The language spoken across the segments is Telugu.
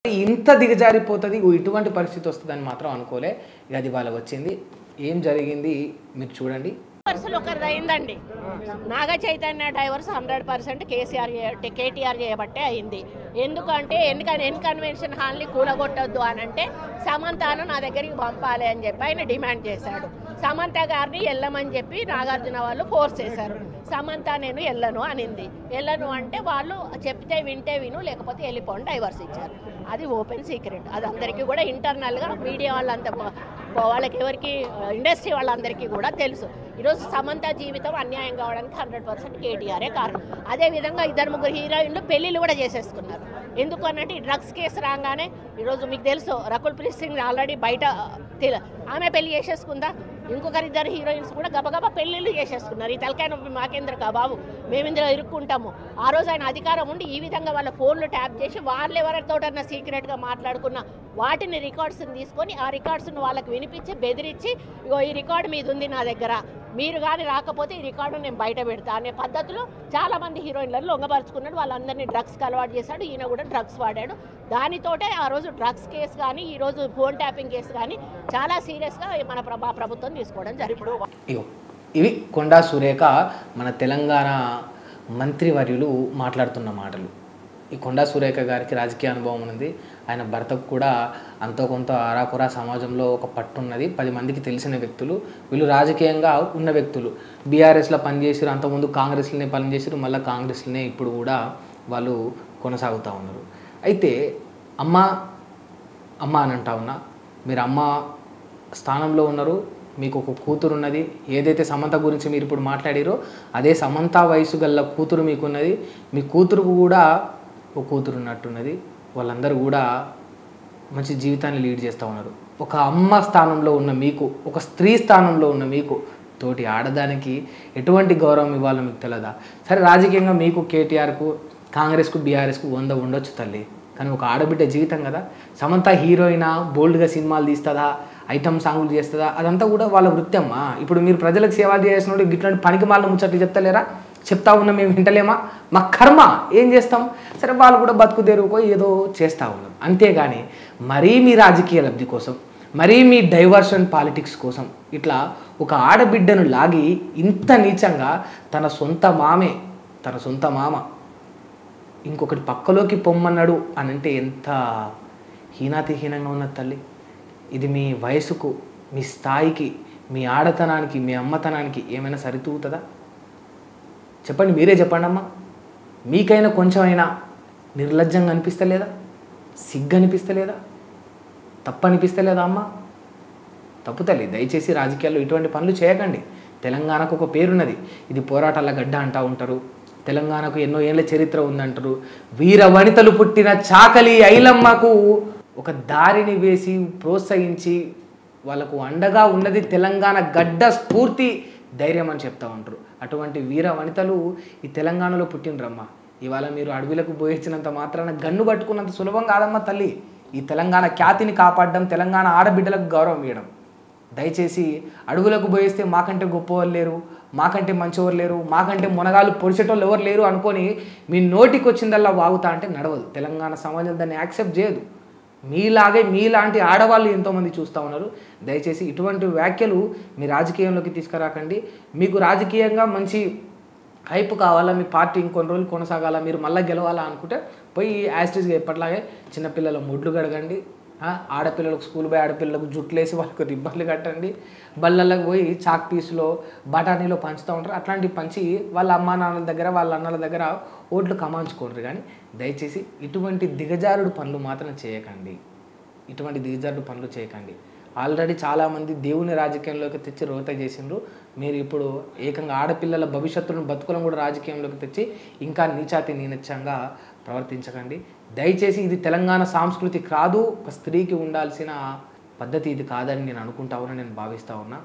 ఇంత దిగజారిపోతుంది ఇటువంటి పరిస్థితి వస్తుందని మాత్రం అనుకోలే. ఇక అది వాళ్ళ వచ్చింది. ఏం జరిగింది మీరు చూడండి. ఒకరిదైందండి నాగ చైతన్య డైవర్స్ 100% కేటీఆర్ చేయబట్టే అయింది. ఎందుకంటే ఎన్ కన్వెన్షన్ హాల్ని కూలగొట్టొద్దు అని అంటే సమంతను నా దగ్గరికి పంపాలి అని చెప్పి ఆయన డిమాండ్ చేశాడు. సమంత గారిని వెళ్ళమని చెప్పి నాగార్జున వాళ్ళు ఫోర్స్ చేశారు. సమంత నేను వెళ్ళను అనింది. వెళ్ళను అంటే వాళ్ళు చెప్తే వింటే విను లేకపోతే వెళ్ళిపోండి డైవర్స్ ఇచ్చారు. అది ఓపెన్ సీక్రెట్. అది అందరికీ కూడా ఇంటర్నల్గా మీడియా వాళ్ళంతా వాళ్ళకి ఎవరికి ఇండస్ట్రీ వాళ్ళందరికీ కూడా తెలుసు. ఈరోజు సమంత జీవితం అన్యాయం కావడానికి 100% కేటీఆరే కారణం. అదేవిధంగా 2-3 హీరోయిన్లు పెళ్ళిళ్ళు కూడా చేసేసుకున్నారు. ఎందుకు అన్నట్టు ఈ డ్రగ్స్ కేసు రాగానే ఈరోజు మీకు తెలుసు రకుల్ ప్రీత్ సింగ్ ఆల్రెడీ బయట ఆమె పెళ్లి చేసేసుకుందా. ఇంకొకరిద్దరు హీరోయిన్స్ కూడా గబగబా పెళ్ళిళ్ళు చేసేసుకున్నారు. ఈ తలకాయ నొప్పి మాకేంద్ర బాబు మేము ఇందులో ఇరుక్కుంటాము. ఆ రోజు ఆయన అధికారం ఉండి ఈ విధంగా వాళ్ళ ఫోన్లు ట్యాప్ చేసి వాళ్ళు ఎవరితోటన్నా సీక్రెట్గా మాట్లాడుకున్న వాటిని రికార్డ్స్ని తీసుకొని ఆ రికార్డ్స్ను వాళ్ళకి వినిపించి బెదిరించి ఇగో ఈ రికార్డు మీద ఉంది నా దగ్గర, మీరు కానీ రాకపోతే ఈ రికార్డు నేను బయట పెడతా అనే పద్ధతిలో చాలామంది హీరోయిన్లను లొంగపరుచుకున్నాడు. వాళ్ళందరినీ డ్రగ్స్కి అలవాటు చేశాడు. ఈయన కూడా డ్రగ్స్ వాడాడు. దానితోటే ఆ రోజు డ్రగ్స్ కేసు కానీ ఈరోజు ఫోన్ ట్యాపింగ్ కేసు కానీ చాలా సీరియస్గా మన ప్రభుత్వం తీసుకోవడం జరిగింది. ఇవి కొండా సురేఖ మన తెలంగాణ మంత్రివర్యులు మాట్లాడుతున్న మాటలు. ఈ కొండా సురేఖ గారికి రాజకీయ అనుభవం ఉంది. ఆయన భర్తకు కూడా అంతో కొంత అరాకొరా సమాజంలో ఒక పట్టున్నది. 10 మందికి తెలిసిన వ్యక్తులు. వీళ్ళు రాజకీయంగా ఉన్న వ్యక్తులు. బీఆర్ఎస్లో పనిచేసారు, అంతకుముందు కాంగ్రెస్లోనే పనిచేసారు, మళ్ళీ కాంగ్రెస్లోనే ఇప్పుడు కూడా వాళ్ళు కొనసాగుతూ ఉన్నారు. అయితే అమ్మ అని అంటా ఉన్నా, మీరు అమ్మ స్థానంలో ఉన్నారు. మీకు ఒక కూతురు ఉన్నది. ఏదైతే సమంత గురించి మీరు ఇప్పుడు మాట్లాడారో అదే సమంత వయసు గల్ల కూతురు మీకున్నది. మీ కూతురుకు కూడా ఒక కూతురు ఉన్నట్టున్నది. వాళ్ళందరూ కూడా మంచి జీవితాన్ని లీడ్ చేస్తూ ఉన్నారు. ఒక అమ్మ స్థానంలో ఉన్న మీకు, ఒక స్త్రీ స్థానంలో ఉన్న మీకు తోటి ఆడదానికి ఎటువంటి గౌరవం ఇవ్వాలో మీకు తెలియదా? సరే, రాజకీయంగా మీకు కేటీఆర్కు, కాంగ్రెస్కు, బీఆర్ఎస్కు 100 ఉండొచ్చు తల్లి. కానీ ఒక ఆడబిడ్డ జీవితం కదా. సమంత హీరోయినా, బోల్డ్గా సినిమాలు తీస్తుందా, ఐటమ్ సాంగులు చేస్తుందా, అదంతా కూడా వాళ్ళ వృత్తి అమ్మా. ఇప్పుడు మీరు ప్రజలకు సేవలు చేసినప్పుడు ఇట్లాంటి పనికి మాల ముచ్చట్లు చెప్తలేరా? చెప్తా ఉన్నా మేము వింటలేమా? మా కర్మ ఏం చేస్తాం? సరే, వాళ్ళు కూడా బతుకు తెరువుకో ఏదో చేస్తూ ఉన్నాం. అంతేగాని మరీ మీ రాజకీయ లబ్ధి కోసం, మరీ మీ డైవర్షన్ పాలిటిక్స్ కోసం ఇట్లా ఒక ఆడబిడ్డను లాగి ఇంత నీచంగా తన సొంత మామ ఇంకొకటి పక్కలోకి పొమ్మన్నాడు అని అంటే ఎంత హీనాతిహీనంగా ఉన్నది తల్లి. ఇది మీ వయసుకు, మీ స్థాయికి, మీ ఆడతనానికి, మీ అమ్మతనానికి ఏమైనా సరితూగుతుందా? చెప్పండి, మీరే చెప్పండి అమ్మా. మీకైనా కొంచెమైనా నిర్లజ్జంగా అనిపిస్తలేదా? సిగ్గు అనిపిస్తలేదా? తప్పు అనిపిస్తలేదా అమ్మ? తప్పు తల్లి. దయచేసి రాజకీయాల్లో ఇటువంటి పనులు చేయకండి. తెలంగాణకు ఒక పేరున్నది. ఇది పోరాటాల గడ్డ అంటూ ఉంటారు. తెలంగాణకు ఎన్నో ఏళ్ళ చరిత్ర ఉందంటారు. వీర వనితలు పుట్టిన చాకలి ఐలమ్మకు ఒక దారిని వేసి ప్రోత్సహించి వాళ్ళకు అండగా ఉన్నది తెలంగాణ గడ్డ స్ఫూర్తి, ధైర్యం అని చెప్తూ ఉంటారు. అటువంటి వీర వనితలు ఈ తెలంగాణలో పుట్టినరమ్మా. ఇవాళ మీరు అడవిలకు పోయించినంత మాత్రాన గన్ను పట్టుకున్నంత సులభం కాదమ్మా తల్లి. ఈ తెలంగాణ ఖ్యాతిని కాపాడడం, తెలంగాణ ఆడబిడ్డలకు గౌరవం ఇవ్వడం. దయచేసి అడవులకు పోయేస్తే మాకంటే గొప్పవాళ్ళు లేరు, మాకంటే మంచివారు లేరు, మాకంటే మునగాళ్ళు పొడిచేటోళ్ళు ఎవరు లేరు అనుకొని మీ నోటికి వచ్చిందల్లా వాగుతా అంటే నడవదు. తెలంగాణ సమాజం దాన్ని యాక్సెప్ట్ చేయదు. మీలాంటి ఆడవాళ్ళు ఎంతోమంది చూస్తూ ఉన్నారు. దయచేసి ఇటువంటి వ్యాఖ్యలు మీ రాజకీయంలోకి తీసుకురాకండి. మీకు రాజకీయంగా మంచి హైప్ కావాలా, మీ పార్టీ ఇంకొన్ని రోజులు కొనసాగాల, మీరు మళ్ళీ గెలవాలా అనుకుంటే పోయి యాస్టీస్గా ఎప్పటిలాగే చిన్నపిల్లల ముడ్లు కడగండి. ఆడపిల్లలకు స్కూల్ పోయి ఆడపిల్లలకు జుట్లేసి వాళ్ళకు రిబ్బన్లు కట్టండి. బళ్ళలకు పోయి చాక్ పీసులో బఠానీలో పంచుతూ ఉంటారు. అట్లాంటివి పంచి వాళ్ళ అమ్మా నాన్నల దగ్గర, వాళ్ళ అన్నల దగ్గర ఓట్లు కమాంచుకోండి. కానీ దయచేసి ఇటువంటి దిగజారుడు పనులు మాత్రం చేయకండి. ఆల్రెడీ చాలామంది దేవుని రాజకీయంలోకి తెచ్చి రోత చేసిండ్రు. మీరు ఇప్పుడు ఏకంగా ఆడపిల్లల భవిష్యత్తును, బతుకులను కూడా రాజకీయంలోకి తెచ్చి ఇంకా నీచంగా ప్రవర్తించకండి. దయచేసి ఇది తెలంగాణ సాంస్కృతి కాదు. ఒక స్త్రీకి ఉండాల్సిన పద్ధతి ఇది కాదని నేను అనుకుంటా ఉన్నా, నేను భావిస్తూ ఉన్నా.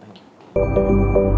Thank you.